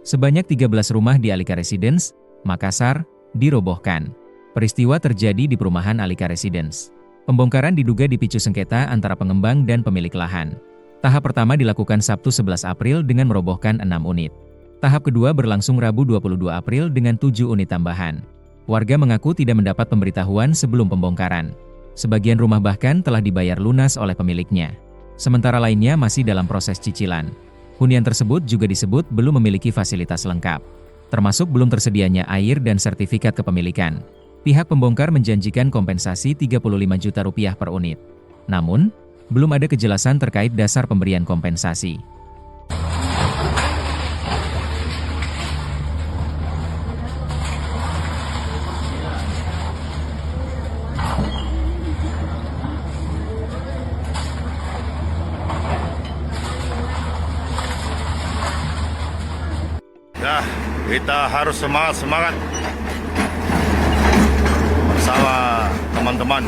Sebanyak 13 rumah di Alika Residence, Makassar, dirobohkan. Peristiwa terjadi di perumahan Alika Residence. Pembongkaran diduga dipicu sengketa antara pengembang dan pemilik lahan. Tahap pertama dilakukan Sabtu 11 April dengan merobohkan 6 unit. Tahap kedua berlangsung Rabu 22 April dengan 7 unit tambahan. Warga mengaku tidak mendapat pemberitahuan sebelum pembongkaran. Sebagian rumah bahkan telah dibayar lunas oleh pemiliknya. Sementara lainnya masih dalam proses cicilan. Hunian tersebut juga disebut belum memiliki fasilitas lengkap, termasuk belum tersedianya air dan sertifikat kepemilikan. Pihak pembongkar menjanjikan kompensasi Rp35 juta per unit. Namun, belum ada kejelasan terkait dasar pemberian kompensasi. Ya, kita harus semangat bersama teman-teman.